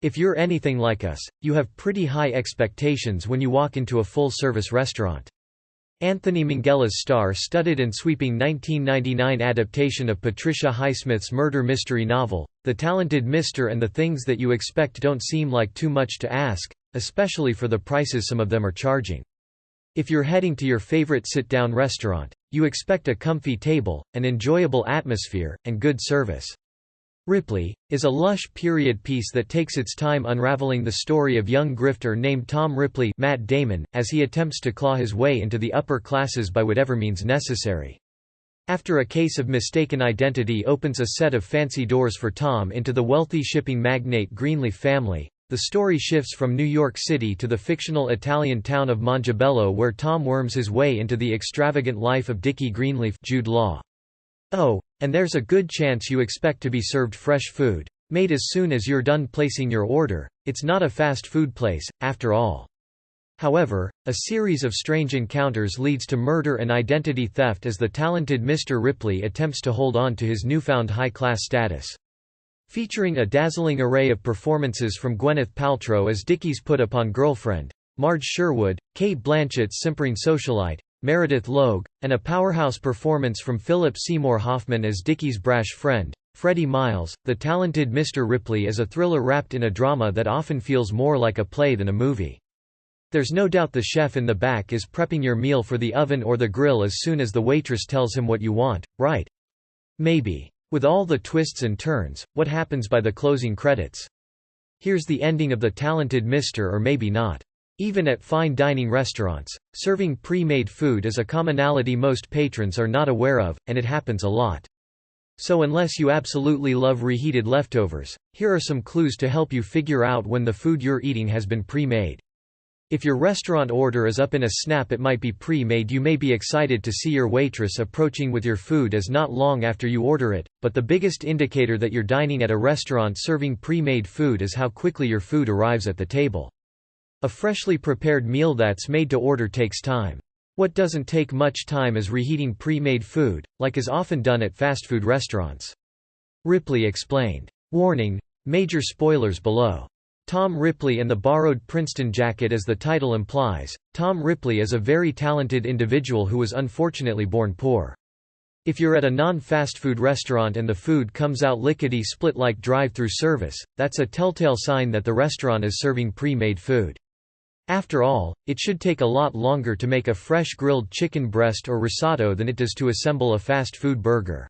If you're anything like us, you have pretty high expectations when you walk into a full-service restaurant. Anthony Minghella's star-studded and sweeping 1999 adaptation of Patricia Highsmith's murder mystery novel, The Talented Mr. and the things that you expect don't seem like too much to ask, especially for the prices some of them are charging. If you're heading to your favorite sit-down restaurant, you expect a comfy table, an enjoyable atmosphere, and good service. Ripley is a lush period piece that takes its time unraveling the story of young grifter named Tom Ripley, Matt Damon, as he attempts to claw his way into the upper classes by whatever means necessary. After a case of mistaken identity opens a set of fancy doors for Tom into the wealthy shipping magnate Greenleaf family, the story shifts from New York City to the fictional Italian town of Mongibello, where Tom worms his way into the extravagant life of Dickie Greenleaf, Jude Law. Oh, and there's a good chance you expect to be served fresh food, made as soon as you're done placing your order. It's not a fast food place, after all. However, a series of strange encounters leads to murder and identity theft as the talented Mr. Ripley attempts to hold on to his newfound high-class status. Featuring a dazzling array of performances from Gwyneth Paltrow as Dickie's put-upon girlfriend, Marge Sherwood, Cate Blanchett's simpering socialite, Meredith Logue, and a powerhouse performance from Philip Seymour Hoffman as Dickie's brash friend, Freddie Miles. The Talented Mr. Ripley is a thriller wrapped in a drama that often feels more like a play than a movie. There's no doubt the chef in the back is prepping your meal for the oven or the grill as soon as the waitress tells him what you want, right? Maybe. With all the twists and turns, what happens by the closing credits? Here's the ending of The Talented Mr. Or maybe not. Even at fine dining restaurants, serving pre-made food is a commonality most patrons are not aware of, and it happens a lot. So unless you absolutely love reheated leftovers, here are some clues to help you figure out when the food you're eating has been pre-made. If your restaurant order is up in a snap, it might be pre-made. You may be excited to see your waitress approaching with your food as not long after you order it, but the biggest indicator that you're dining at a restaurant serving pre-made food is how quickly your food arrives at the table. A freshly prepared meal that's made to order takes time. What doesn't take much time is reheating pre-made food, like is often done at fast food restaurants. Ripley explained. Warning: major spoilers below. Tom Ripley and the borrowed Princeton jacket. As the title implies, Tom Ripley is a very talented individual who was unfortunately born poor. If you're at a non-fast food restaurant and the food comes out lickety-split like drive-through service, that's a telltale sign that the restaurant is serving pre-made food. After all, it should take a lot longer to make a fresh grilled chicken breast or risotto than it does to assemble a fast food burger.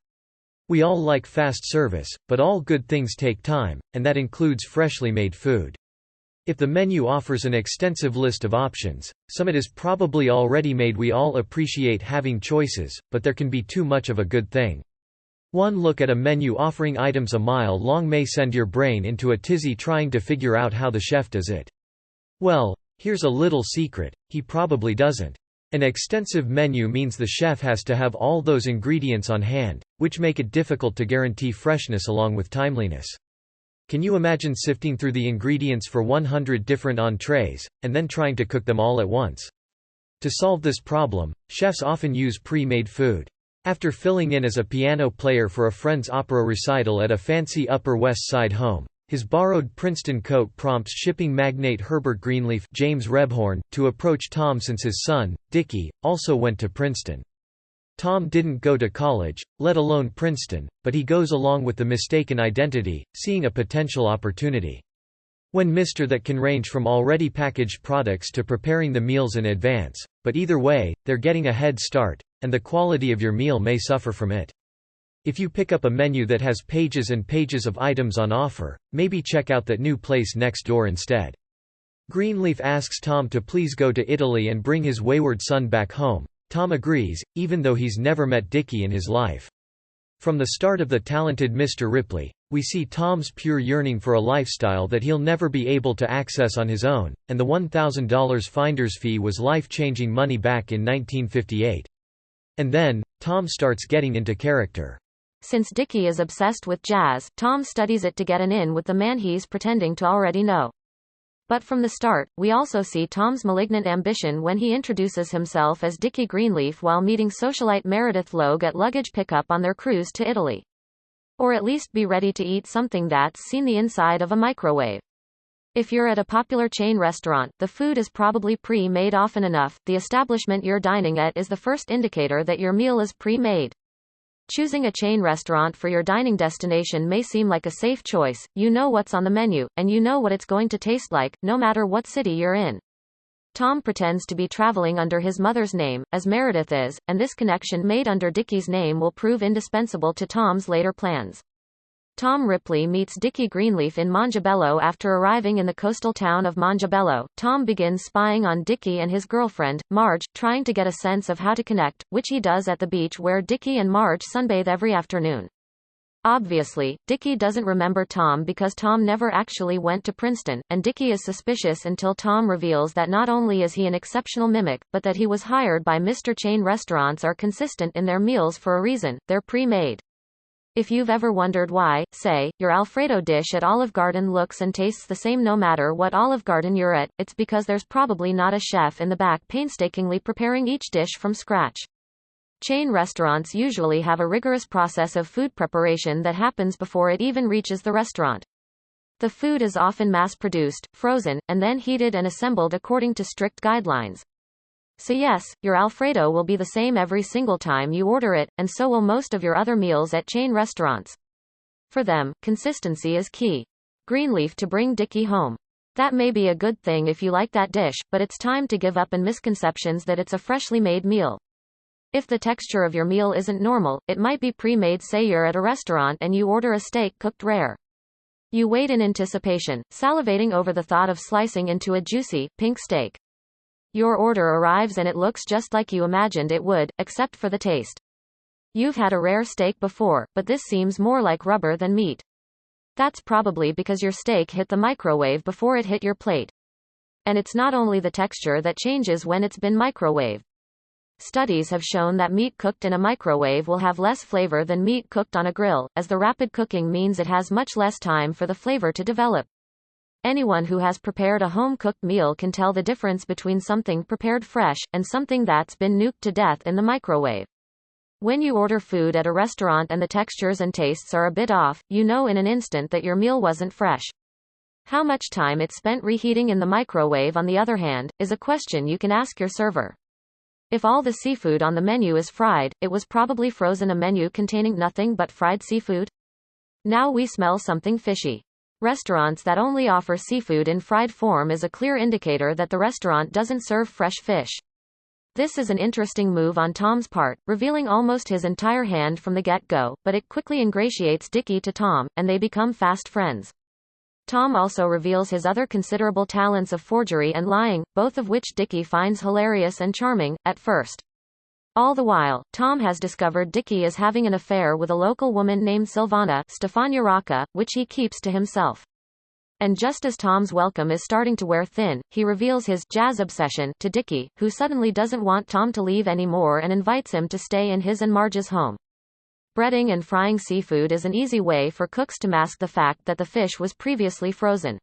We all like fast service, but all good things take time, and that includes freshly made food. If the menu offers an extensive list of options, some it is probably already made. We all appreciate having choices, but there can be too much of a good thing. One look at a menu offering items a mile long may send your brain into a tizzy trying to figure out how the chef does it. Well, here's a little secret: he probably doesn't. An extensive menu means the chef has to have all those ingredients on hand, which make it difficult to guarantee freshness along with timeliness. Can you imagine sifting through the ingredients for 100 different entrees, and then trying to cook them all at once? To solve this problem, chefs often use pre-made food. After filling in as a piano player for a friend's opera recital at a fancy Upper West Side home, his borrowed Princeton coat prompts shipping magnate Herbert Greenleaf, James Rebhorn, to approach Tom since his son, Dickie, also went to Princeton. Tom didn't go to college, let alone Princeton, but he goes along with the mistaken identity, seeing a potential opportunity. When Mr. That can range from already packaged products to preparing the meals in advance, but either way, they're getting a head start, and the quality of your meal may suffer from it. If you pick up a menu that has pages and pages of items on offer, maybe check out that new place next door instead. Greenleaf asks Tom to please go to Italy and bring his wayward son back home. Tom agrees, even though he's never met Dickie in his life. From the start of The Talented Mr. Ripley, we see Tom's pure yearning for a lifestyle that he'll never be able to access on his own, and the $1,000 finder's fee was life-changing money back in 1958. And then, Tom starts getting into character. Since Dickie is obsessed with jazz, Tom studies it to get an in with the man he's pretending to already know. But from the start, we also see Tom's malignant ambition when he introduces himself as Dickie Greenleaf while meeting socialite Meredith Logue at luggage pickup on their cruise to Italy. Or at least be ready to eat something that's seen the inside of a microwave. If you're at a popular chain restaurant, the food is probably pre-made often enough. The establishment you're dining at is the first indicator that your meal is pre-made. Choosing a chain restaurant for your dining destination may seem like a safe choice. You know what's on the menu, and you know what it's going to taste like, no matter what city you're in. Tom pretends to be traveling under his mother's name, as Meredith is, and this connection made under Dickie's name will prove indispensable to Tom's later plans. Tom Ripley meets Dickie Greenleaf in Mongibello. After arriving in the coastal town of Mongibello, Tom begins spying on Dickie and his girlfriend, Marge, trying to get a sense of how to connect, which he does at the beach where Dickie and Marge sunbathe every afternoon. Obviously, Dickie doesn't remember Tom because Tom never actually went to Princeton, and Dickie is suspicious until Tom reveals that not only is he an exceptional mimic, but that he was hired by Mr. Chain restaurants are consistent in their meals for a reason: they're pre-made. If you've ever wondered why, say, your Alfredo dish at Olive Garden looks and tastes the same no matter what Olive Garden you're at, it's because there's probably not a chef in the back painstakingly preparing each dish from scratch. Chain restaurants usually have a rigorous process of food preparation that happens before it even reaches the restaurant. The food is often mass-produced, frozen, and then heated and assembled according to strict guidelines. So yes, your Alfredo will be the same every single time you order it, and so will most of your other meals at chain restaurants. For them, consistency is key. Greenleaf to bring Dickie home. That may be a good thing if you like that dish, but it's time to give up on misconceptions that it's a freshly made meal. If the texture of your meal isn't normal, it might be pre-made. Say you're at a restaurant and you order a steak cooked rare. You wait in anticipation, salivating over the thought of slicing into a juicy, pink steak. Your order arrives and it looks just like you imagined it would, except for the taste. You've had a rare steak before, but this seems more like rubber than meat. That's probably because your steak hit the microwave before it hit your plate. And it's not only the texture that changes when it's been microwaved. Studies have shown that meat cooked in a microwave will have less flavor than meat cooked on a grill, as the rapid cooking means it has much less time for the flavor to develop. Anyone who has prepared a home-cooked meal can tell the difference between something prepared fresh, and something that's been nuked to death in the microwave. When you order food at a restaurant and the textures and tastes are a bit off, you know in an instant that your meal wasn't fresh. How much time it spent reheating in the microwave, on the other hand, is a question you can ask your server. If all the seafood on the menu is fried, it was probably frozen. A menu containing nothing but fried seafood? Now we smell something fishy. Restaurants that only offer seafood in fried form is a clear indicator that the restaurant doesn't serve fresh fish. This is an interesting move on Tom's part, revealing almost his entire hand from the get-go, but it quickly ingratiates Dickie to Tom, and they become fast friends. Tom also reveals his other considerable talents of forgery and lying, both of which Dickie finds hilarious and charming, at first. All the while, Tom has discovered Dickie is having an affair with a local woman named Silvana Stefania Rocca, which he keeps to himself. And just as Tom's welcome is starting to wear thin, he reveals his jazz obsession to Dickie, who suddenly doesn't want Tom to leave anymore and invites him to stay in his and Marge's home. Breading and frying seafood is an easy way for cooks to mask the fact that the fish was previously frozen.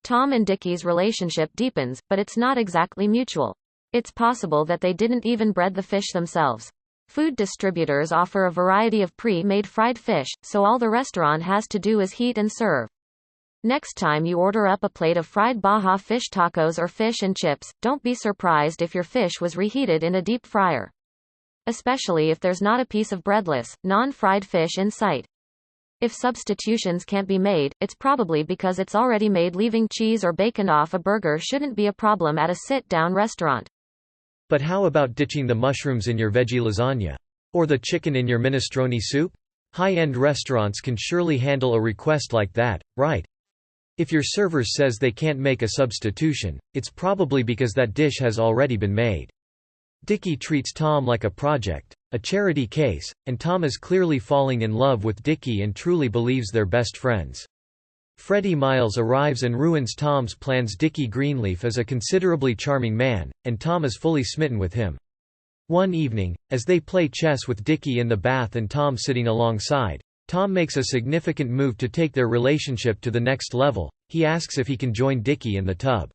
Tom and Dickie's relationship deepens, but it's not exactly mutual. It's possible that they didn't even bread the fish themselves. Food distributors offer a variety of pre-made fried fish, so all the restaurant has to do is heat and serve. Next time you order up a plate of fried Baja fish tacos or fish and chips, don't be surprised if your fish was reheated in a deep fryer. Especially if there's not a piece of breadless, non-fried fish in sight. If substitutions can't be made, it's probably because it's already made. Leaving cheese or bacon off a burger shouldn't be a problem at a sit-down restaurant. But how about ditching the mushrooms in your veggie lasagna? Or the chicken in your minestrone soup? High-end restaurants can surely handle a request like that, right? If your server says they can't make a substitution, it's probably because that dish has already been made. Dickie treats Tom like a project, a charity case, and Tom is clearly falling in love with Dickie and truly believes they're best friends. Freddie Miles arrives and ruins Tom's plans. Dickie Greenleaf is a considerably charming man, and Tom is fully smitten with him. One evening, as they play chess with Dickie in the bath and Tom sitting alongside, Tom makes a significant move to take their relationship to the next level. He asks if he can join Dickie in the tub.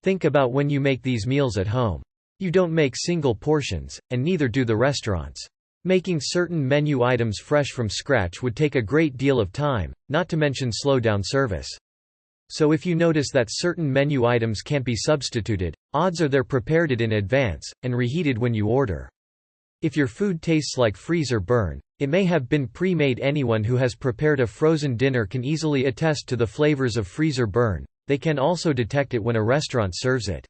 Think about when you make these meals at home. You don't make single portions, and neither do the restaurants. Making certain menu items fresh from scratch would take a great deal of time, not to mention slow down service. So if you notice that certain menu items can't be substituted, odds are they're prepared it in advance, and reheated when you order. If your food tastes like freezer burn, it may have been pre-made. Anyone who has prepared a frozen dinner can easily attest to the flavors of freezer burn. They can also detect it when a restaurant serves it.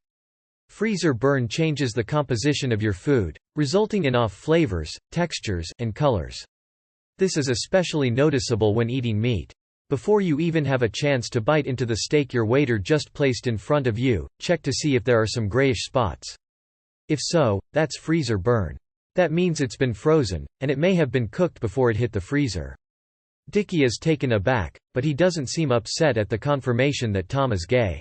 Freezer burn changes the composition of your food, resulting in off flavors, textures, and colors. This is especially noticeable when eating meat. Before you even have a chance to bite into the steak your waiter just placed in front of you, check to see if there are some grayish spots. If so, that's freezer burn. That means it's been frozen, and it may have been cooked before it hit the freezer. Dickie is taken aback, but he doesn't seem upset at the confirmation that Tom is gay.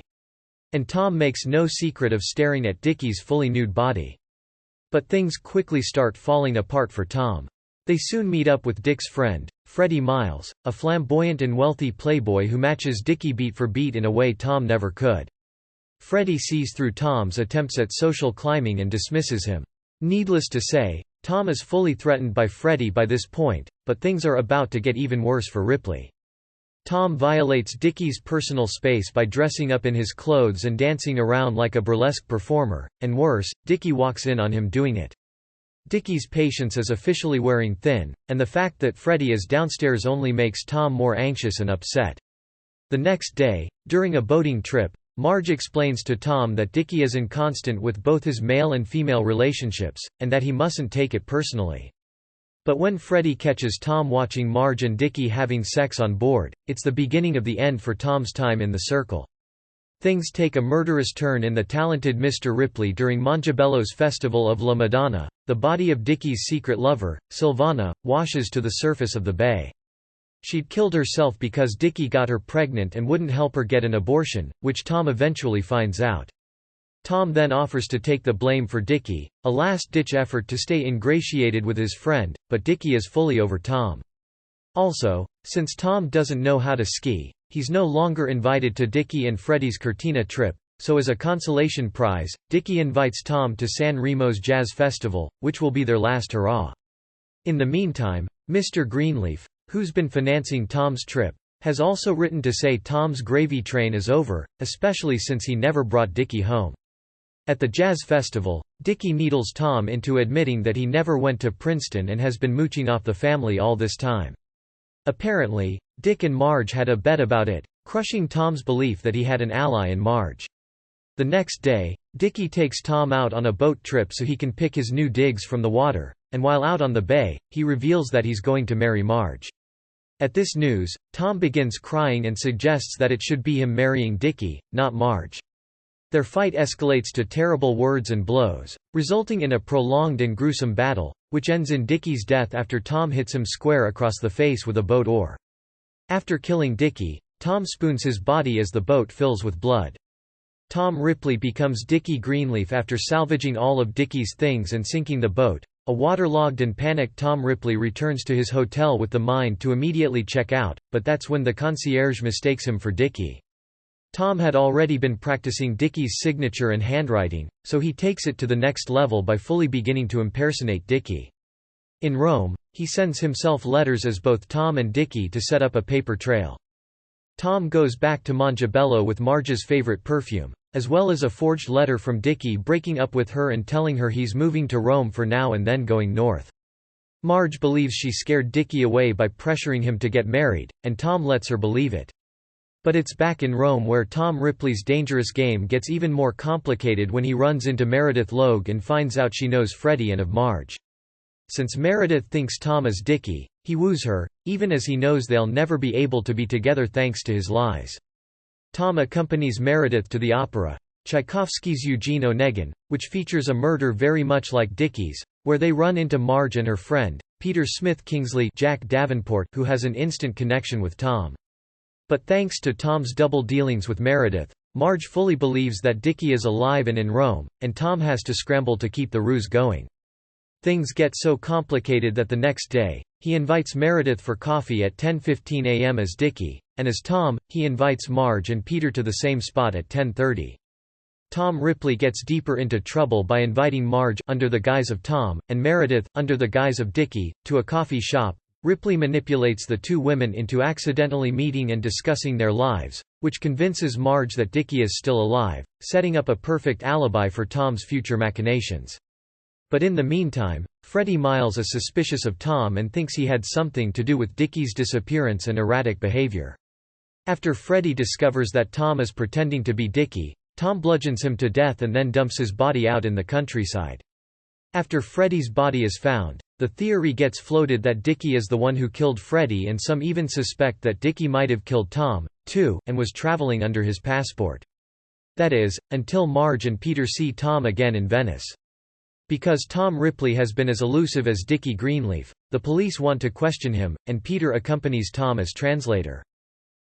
And Tom makes no secret of staring at Dickie's fully nude body. But things quickly start falling apart for Tom. They soon meet up with Dick's friend, Freddie Miles, a flamboyant and wealthy playboy who matches Dickie beat for beat in a way Tom never could. Freddie sees through Tom's attempts at social climbing and dismisses him. Needless to say, Tom is fully threatened by Freddie by this point, but things are about to get even worse for Ripley. Tom violates Dickie's personal space by dressing up in his clothes and dancing around like a burlesque performer, and worse, Dickie walks in on him doing it. Dickie's patience is officially wearing thin, and the fact that Freddie is downstairs only makes Tom more anxious and upset. The next day, during a boating trip, Marge explains to Tom that Dickie is inconstant with both his male and female relationships, and that he mustn't take it personally. But when Freddie catches Tom watching Marge and Dickie having sex on board, it's the beginning of the end for Tom's time in the circle. Things take a murderous turn in the talented Mr. Ripley during Mongibello's festival of La Madonna. The body of Dickie's secret lover, Silvana, washes to the surface of the bay. She'd killed herself because Dickie got her pregnant and wouldn't help her get an abortion, which Tom eventually finds out. Tom then offers to take the blame for Dickie, a last-ditch effort to stay ingratiated with his friend, but Dickie is fully over Tom. Also, since Tom doesn't know how to ski, he's no longer invited to Dickie and Freddie's Cortina trip, so as a consolation prize, Dickie invites Tom to San Remo's Jazz Festival, which will be their last hurrah. In the meantime, Mr. Greenleaf, who's been financing Tom's trip, has also written to say Tom's gravy train is over, especially since he never brought Dickie home. At the jazz festival, Dickie needles Tom into admitting that he never went to Princeton and has been mooching off the family all this time. Apparently, Dick and Marge had a bet about it, crushing Tom's belief that he had an ally in Marge. The next day, Dickie takes Tom out on a boat trip so he can pick his new digs from the water, and while out on the bay, he reveals that he's going to marry Marge. At this news, Tom begins crying and suggests that it should be him marrying Dickie, not Marge. Their fight escalates to terrible words and blows, resulting in a prolonged and gruesome battle, which ends in Dickie's death after Tom hits him square across the face with a boat oar. After killing Dickie, Tom spoons his body as the boat fills with blood. Tom Ripley becomes Dickie Greenleaf after salvaging all of Dickie's things and sinking the boat. A waterlogged and panicked Tom Ripley returns to his hotel with the mind to immediately check out, but that's when the concierge mistakes him for Dickie. Tom had already been practicing Dickie's signature and handwriting, so he takes it to the next level by fully beginning to impersonate Dickie. In Rome, he sends himself letters as both Tom and Dickie to set up a paper trail. Tom goes back to Mongibello with Marge's favorite perfume, as well as a forged letter from Dickie breaking up with her and telling her he's moving to Rome for now and then going north. Marge believes she scared Dickie away by pressuring him to get married, and Tom lets her believe it. But it's back in Rome where Tom Ripley's dangerous game gets even more complicated when he runs into Meredith Logue and finds out she knows Freddie and of Marge. Since Meredith thinks Tom is Dickie, he woos her, even as he knows they'll never be able to be together thanks to his lies. Tom accompanies Meredith to the opera, Tchaikovsky's Eugene Onegin, which features a murder very much like Dickie's, where they run into Marge and her friend, Peter Smith Kingsley Jack Davenport, who has an instant connection with Tom. But thanks to Tom's double dealings with Meredith, Marge fully believes that Dickie is alive and in Rome, and Tom has to scramble to keep the ruse going. Things get so complicated that the next day, he invites Meredith for coffee at 10:15 a.m. as Dickie, and as Tom, he invites Marge and Peter to the same spot at 10:30. Tom Ripley gets deeper into trouble by inviting Marge under the guise of Tom, and Meredith, under the guise of Dickie, to a coffee shop, Ripley manipulates the two women into accidentally meeting and discussing their lives, which convinces Marge that Dickie is still alive, setting up a perfect alibi for Tom's future machinations. But in the meantime, Freddie Miles is suspicious of Tom and thinks he had something to do with Dickie's disappearance and erratic behavior. After Freddie discovers that Tom is pretending to be Dickie, Tom bludgeons him to death and then dumps his body out in the countryside. After Freddie's body is found, the theory gets floated that Dickie is the one who killed Freddie, and some even suspect that Dickie might have killed Tom, too, and was traveling under his passport. That is, until Marge and Peter see Tom again in Venice. Because Tom Ripley has been as elusive as Dickie Greenleaf, the police want to question him, and Peter accompanies Tom as translator.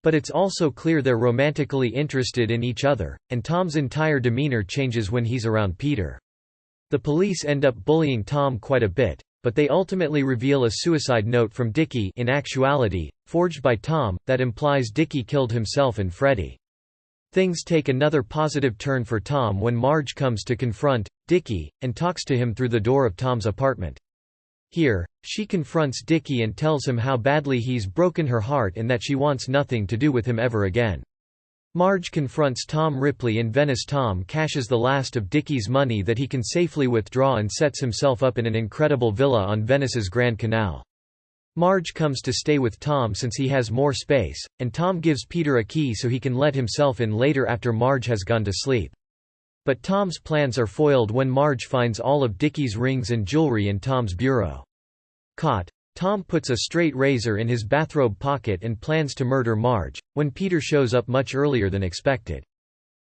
But it's also clear they're romantically interested in each other, and Tom's entire demeanor changes when he's around Peter. The police end up bullying Tom quite a bit, but they ultimately reveal a suicide note from Dickie, in actuality, forged by Tom, that implies Dickie killed himself and Freddie. Things take another positive turn for Tom when Marge comes to confront Dickie, and talks to him through the door of Tom's apartment. Here, she confronts Dickie and tells him how badly he's broken her heart and that she wants nothing to do with him ever again. Marge confronts Tom Ripley in Venice. Tom cashes the last of Dickie's money that he can safely withdraw and sets himself up in an incredible villa on Venice's Grand Canal. Marge comes to stay with Tom since he has more space, and Tom gives Peter a key so he can let himself in later after Marge has gone to sleep. But Tom's plans are foiled when Marge finds all of Dickie's rings and jewelry in Tom's bureau. Caught, Tom puts a straight razor in his bathrobe pocket and plans to murder Marge, when Peter shows up much earlier than expected.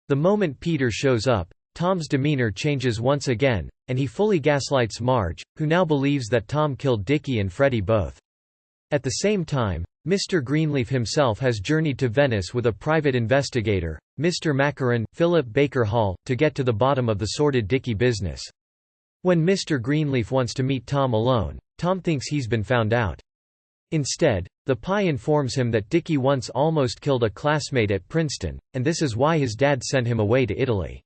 The moment Peter shows up, Tom's demeanor changes once again, and he fully gaslights Marge, who now believes that Tom killed Dickie and Freddie both. At the same time, Mr. Greenleaf himself has journeyed to Venice with a private investigator, Mr. Macaron, Philip Baker Hall, to get to the bottom of the sordid Dickie business. When Mr. Greenleaf wants to meet Tom alone, Tom thinks he's been found out. Instead, the Pie informs him that Dickie once almost killed a classmate at Princeton, and this is why his dad sent him away to Italy.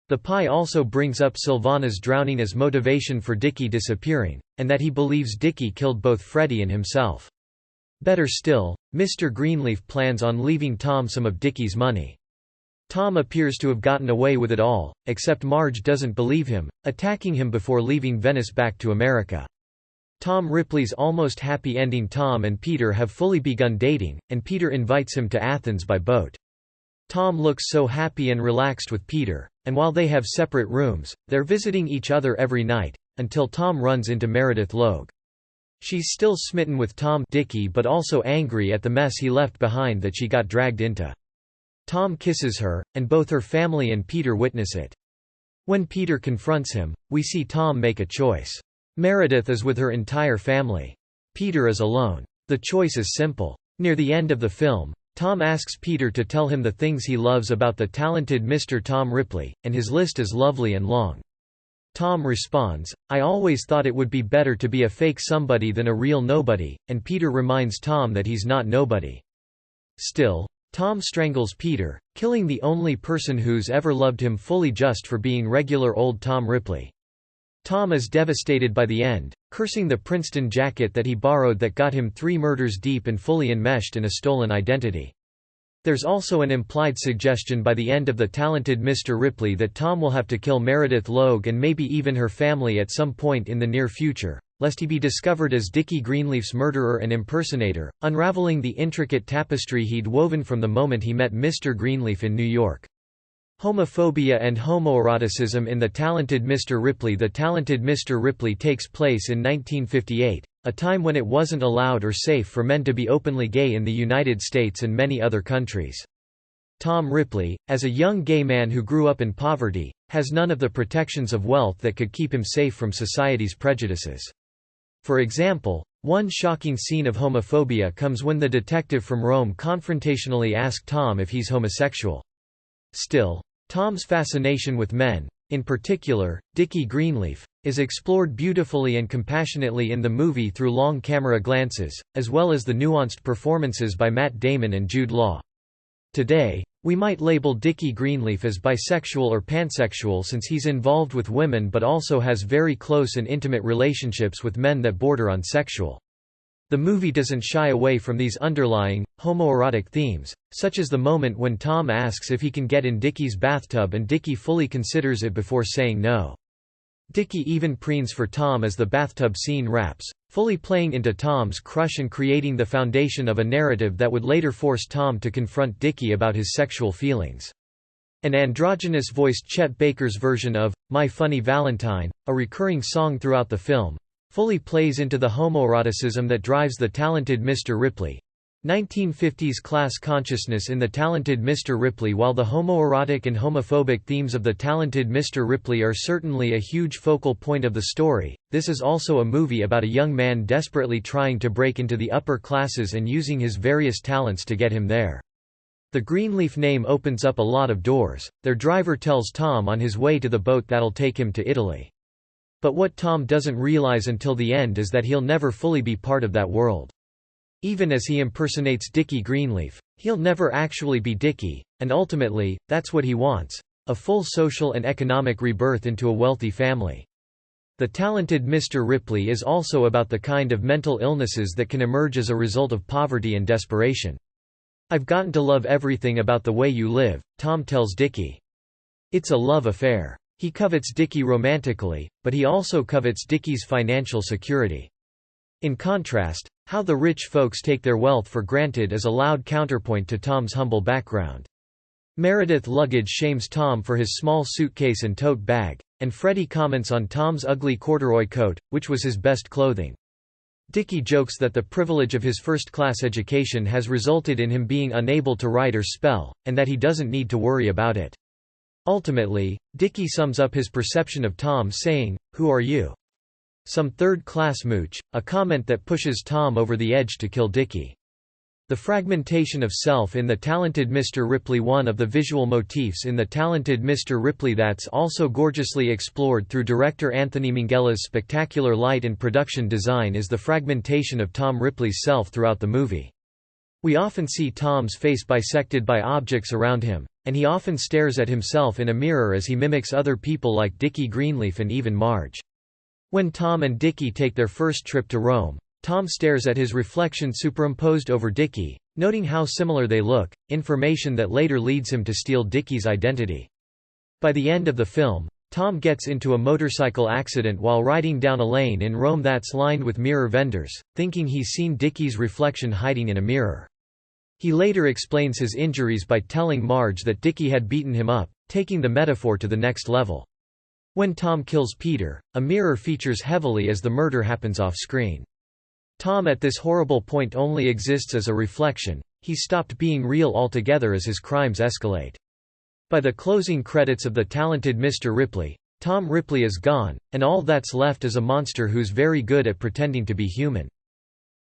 The Pie also brings up Sylvana's drowning as motivation for Dickie disappearing, and that he believes Dickie killed both Freddie and himself. Better still, Mr. Greenleaf plans on leaving Tom some of Dickie's money. Tom appears to have gotten away with it all, except Marge doesn't believe him, attacking him before leaving Venice back to America. Tom Ripley's almost happy ending. Tom and Peter have fully begun dating, and Peter invites him to Athens by boat. Tom looks so happy and relaxed with Peter, and while they have separate rooms, they're visiting each other every night, until Tom runs into Meredith Logue. She's still smitten with Tom Dickie but also angry at the mess he left behind that she got dragged into. Tom kisses her, and both her family and Peter witness it. When Peter confronts him, we see Tom make a choice. Meredith is with her entire family. Peter is alone. The choice is simple. Near the end of the film, Tom asks Peter to tell him the things he loves about the talented Mr. Tom Ripley, and his list is lovely and long. Tom responds, "I always thought it would be better to be a fake somebody than a real nobody," and Peter reminds Tom that he's not nobody. Still, Tom strangles Peter, killing the only person who's ever loved him fully just for being regular old Tom Ripley. Tom is devastated by the end, cursing the Princeton jacket that he borrowed that got him 3 murders deep and fully enmeshed in a stolen identity. There's also an implied suggestion by the end of The Talented Mr. Ripley that Tom will have to kill Meredith Logue and maybe even her family at some point in the near future, lest he be discovered as Dickie Greenleaf's murderer and impersonator, unraveling the intricate tapestry he'd woven from the moment he met Mr. Greenleaf in New York. Homophobia and homoeroticism in The Talented Mr. Ripley. The Talented Mr. Ripley takes place in 1958, a time when it wasn't allowed or safe for men to be openly gay in the United States and many other countries. Tom Ripley, as a young gay man who grew up in poverty, has none of the protections of wealth that could keep him safe from society's prejudices. For example, one shocking scene of homophobia comes when the detective from Rome confrontationally asks Tom if he's homosexual. Still, Tom's fascination with men, in particular, Dickie Greenleaf, is explored beautifully and compassionately in the movie through long camera glances, as well as the nuanced performances by Matt Damon and Jude Law. Today, we might label Dickie Greenleaf as bisexual or pansexual since he's involved with women but also has very close and intimate relationships with men that border on sexual. The movie doesn't shy away from these underlying, homoerotic themes, such as the moment when Tom asks if he can get in Dickie's bathtub and Dickie fully considers it before saying no. Dickie even preens for Tom as the bathtub scene wraps, fully playing into Tom's crush and creating the foundation of a narrative that would later force Tom to confront Dickie about his sexual feelings. An androgynous-voiced Chet Baker's version of "My Funny Valentine," a recurring song throughout the film, fully plays into the homoeroticism that drives the talented Mr. Ripley. 1950s class consciousness in The Talented Mr. Ripley. While the homoerotic and homophobic themes of The Talented Mr. Ripley are certainly a huge focal point of the story, this is also a movie about a young man desperately trying to break into the upper classes and using his various talents to get him there. The Greenleaf name opens up a lot of doors. Their driver tells Tom on his way to the boat that'll take him to Italy. But what Tom doesn't realize until the end is that he'll never fully be part of that world. Even as he impersonates Dickie Greenleaf, he'll never actually be Dickie, and ultimately, that's what he wants: a full social and economic rebirth into a wealthy family. The Talented Mr. Ripley is also about the kind of mental illnesses that can emerge as a result of poverty and desperation. "I've gotten to love everything about the way you live," Tom tells Dickie. It's a love affair. He covets Dickie romantically, but he also covets Dickie's financial security. In contrast, how the rich folks take their wealth for granted is a loud counterpoint to Tom's humble background. Meredith Luggage shames Tom for his small suitcase and tote bag, and Freddie comments on Tom's ugly corduroy coat, which was his best clothing. Dickie jokes that the privilege of his first-class education has resulted in him being unable to write or spell, and that he doesn't need to worry about it. Ultimately, Dickie sums up his perception of Tom saying, "Who are you? Some third-class mooch," a comment that pushes Tom over the edge to kill Dickie. The fragmentation of self in The Talented Mr. Ripley. One of the visual motifs in The Talented Mr. Ripley that's also gorgeously explored through director Anthony Minghella's spectacular light and production design is the fragmentation of Tom Ripley's self throughout the movie. We often see Tom's face bisected by objects around him, and he often stares at himself in a mirror as he mimics other people like Dickie Greenleaf and even Marge. When Tom and Dickie take their first trip to Rome, Tom stares at his reflection superimposed over Dickie, noting how similar they look, information that later leads him to steal Dickie's identity. By the end of the film, Tom gets into a motorcycle accident while riding down a lane in Rome that's lined with mirror vendors, thinking he's seen Dickie's reflection hiding in a mirror. He later explains his injuries by telling Marge that Dickie had beaten him up, taking the metaphor to the next level. When Tom kills Peter, a mirror features heavily as the murder happens off-screen. Tom at this horrible point only exists as a reflection. He's stopped being real altogether as his crimes escalate. By the closing credits of The Talented Mr. Ripley, Tom Ripley is gone, and all that's left is a monster who's very good at pretending to be human.